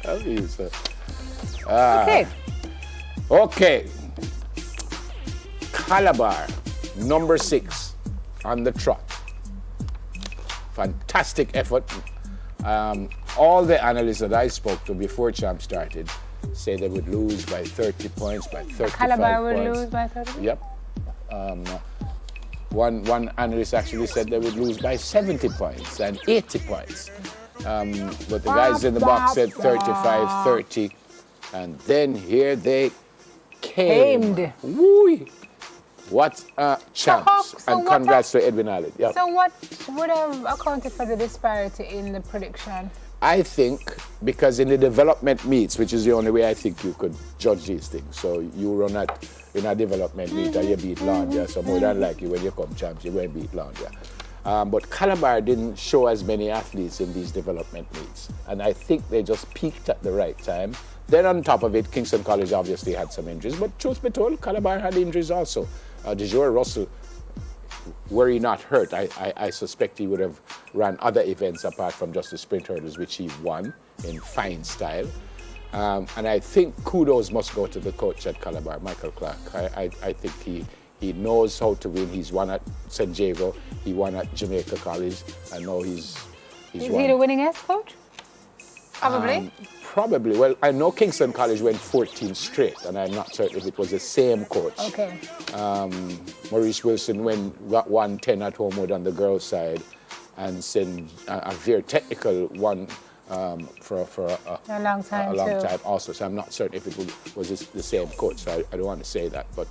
I mean, so. Okay. Okay. Calabar, number 6 on the trot. Fantastic effort. All the analysts that I spoke to before Champ started say they would lose by 30 points, by 35 Calabar would points. lose by 30? Yep. One analyst actually said they would lose by 70 points and 80 points. But the guys in the box said 35, 30. And then here they came. Woo! What a chance. And congrats to Edwin Allen. Yep. So what would have accounted for the disparity in the prediction? I think because in the development meets, which is the only way I think you could judge these things. So you run in a development meet and you beat Landia, so more than likely when you come champs, you won't beat Landia. But Calabar didn't show as many athletes in these development meets. And I think they just peaked at the right time. Then on top of it, Kingston College obviously had some injuries, but truth be told, Calabar had injuries also. De Jour Russell, were he not hurt, I suspect he would have ran other events apart from just the sprint hurdles, which he won in fine style. And I think kudos must go to the coach at Calabar, Michael Clark. I think he knows how to win. He's won at St. Jago, he won at Jamaica College, and now he's Is won. he the winningest coach? Probably. Probably. Well, I know Kingston College went 14 straight, and I'm not certain if it was the same coach. Okay. Maurice Wilson got 110 at Homewood on the girls' side, and sent a very technical one for a long time also. So I'm not certain if it was the same coach. So I don't want to say that, but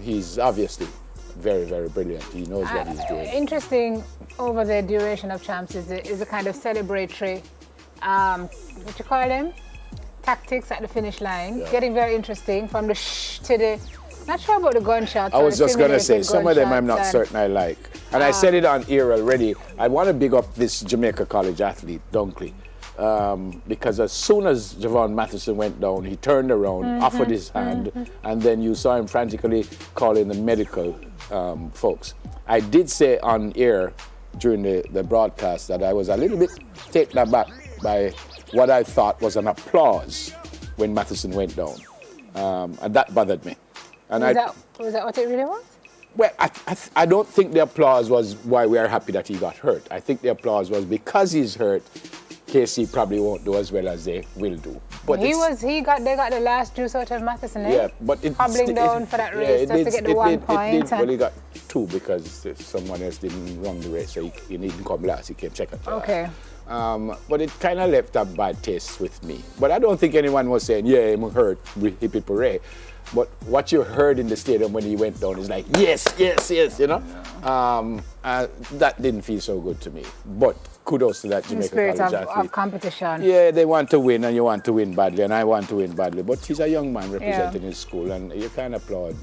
he's obviously very, very brilliant. He knows what he's doing. Interesting over the duration of champs is a kind of celebratory. What you call them? Tactics at the finish line. Yeah. Getting very interesting from the shh to the. Not sure about the gunshots. I was just going to say, some of them I'm not certain I like. And I said it on air already. I want to big up this Jamaica College athlete, Dunkley. Because as soon as Javon Matheson went down, he turned around, offered his hand, and then you saw him frantically calling the medical folks. I did say on air during the broadcast that I was a little bit taken aback by what I thought was an applause when Matheson went down. And that bothered me. And was that what it really was? Well, I don't think the applause was why we are happy that he got hurt. I think the applause was because he's hurt, KC probably won't do as well as they will do. But they got the last juice out of Matheson, eh? Yeah, but hobbling down for that race just to get the 1 point. Well, he got 2 because someone else didn't run the race, so he didn't come last. He came second. Okay. But it kind of left a bad taste with me. But I don't think anyone was saying, yeah, I'm hurt, hip hip hooray. But what you heard in the stadium when he went down is like, yes, yes, yes, you know? That didn't feel so good to me. But kudos to that Jamaica College athlete. The spirit of competition. Yeah, they want to win, and you want to win badly, and I want to win badly. But he's a young man representing his school, and you can applaud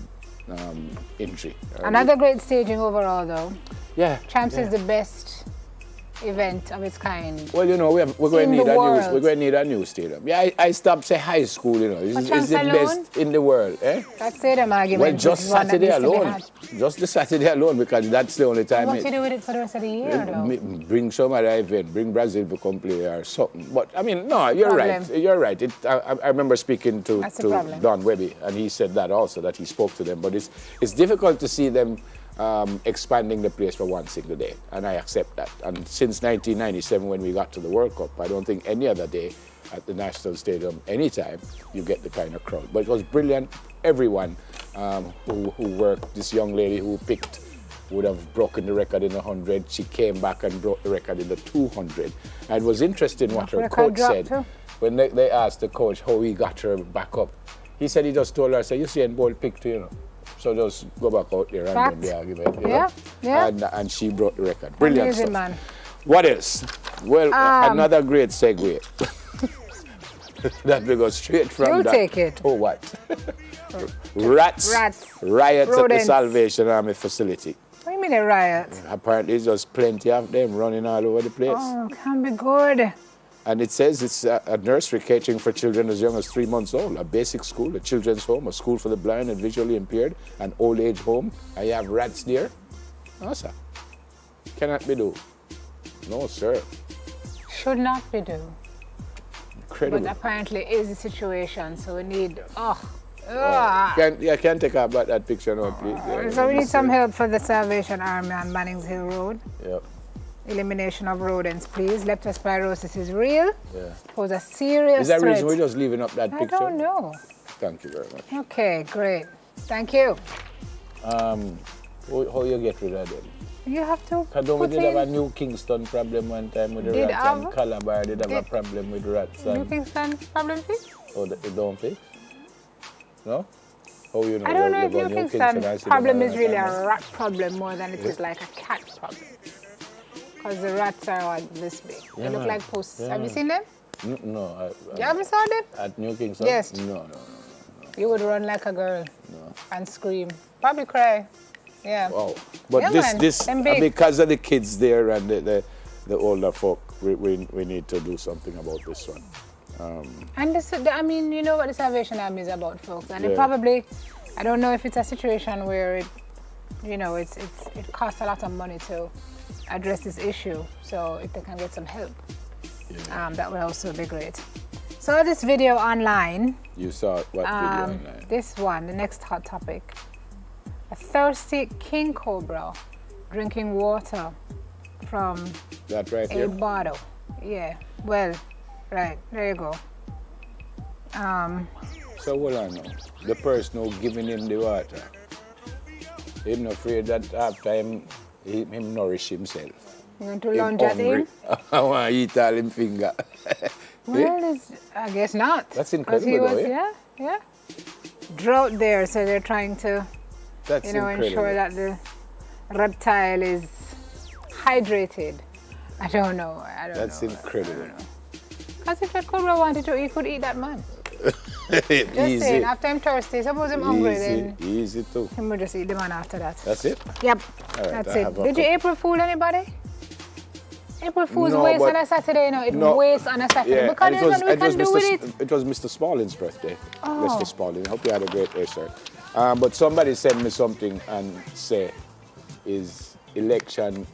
injury. Another great staging overall, though. Yeah. Champs is the best event of its kind. Well, you know, we're going to need a new stadium. Yeah, I stopped say high school, you know. It's the best in the world, eh? That stadium argument. Well, just Saturday alone. Just the Saturday alone, because that's the only time. What do you do with it for the rest of the year, though? Bring some other event, bring Brazil to come play or something. But I mean, no, you're right. You're right. I remember speaking to Don Webby, and he said that also, that he spoke to them. But it's difficult to see them expanding the place for one single day, and I accept that. And since 1997, when we got to the World Cup, I don't think any other day at the National Stadium, anytime, you get the kind of crowd. But it was brilliant. Everyone who worked, this young lady who picked would have broken the record in the 100. She came back and broke the record in the 200. And it was interesting what her coach said. Too. When they asked the coach how he got her back up, he said he just told her, you see, and Bolt picked you, you know. So just go back out there and win the argument. You know? Yeah. And she broke the record. Brilliant Amazing, stuff. man. What else? Well, another great segue. That we go straight from you that. Take it. Oh, what? Riots Rodents. at the Salvation Army facility. What do you mean a riot? Apparently, there's just plenty of them running all over the place. Oh, can be good. And it says it's a nursery catering for children as young as 3 months old, a basic school, a children's home, a school for the blind and visually impaired, an old age home. And you have rats there. No, sir. Cannot be do. No, sir. Should not be do. Incredible. But apparently is the situation, so we need, Can take out that picture now, please. Yeah, So we need some help for the Salvation Army on Mannings Hill Road. Yep. Elimination of rodents, please. Leptospirosis is real. Yeah. Pose a serious Is that threat. reason we're just leaving up that I picture? don't know. Thank you very much. Okay, great. Thank you. How you get rid of them? You have to Because don't we put did have a in New Kingston problem one time with the Did rats, have? and Calabar did have a problem with rats. New And, Kingston problem fix? oh, it don't fix? No? How you know? I don't know You if go New and Kingston see problem them is all really the time, a rat problem more than it is like a cat problem. Because the rats are like this big. They Yeah, look man. like posts. Yeah, Have you man. seen them? No, You ever saw them? at New Kingston? Yes. No. You would run like a girl and scream. Probably cry. Yeah. Wow. But Yeah, man. Them big. because of the kids there and the older folk, we need to do something about this one. And this, I mean, you know what the Salvation Army is about, folks. And it Yeah. probably, I don't know if it's a situation where it, you know, it costs a lot of money to address this issue. So if they can get some help, that would also be great. So this video online, You saw what video online? this one, the next hot topic. A thirsty king cobra drinking water from That right a here? bottle. Yeah, well, right, there you go. So hold on now. The person who giving him the water, him not afraid that after him nourish himself. You going to lunge at him? I want to eat all him finger. Well, I guess not. That's 'Cause incredible he was, though, yeah. Drought there, so they're trying to, That's incredible. ensure that the reptile is hydrated. I don't know. That's incredible. Because if a cobra wanted to, he could eat that man. Just Easy. saying, after him thirsty, suppose him hungry, then Easy too. he would just eat the man after that. That's it? Yep, All right, that's I it. have a Did you cup. April Fool anybody? April Fool's No, waste but- on a Saturday, it No. waste on a Saturday. Yeah, Because and there's nothing we can do with it. it was Mr. Smalling's birthday. Oh. Mr. Smalling. I hope you had a great day, sir. But somebody sent me something and say, is election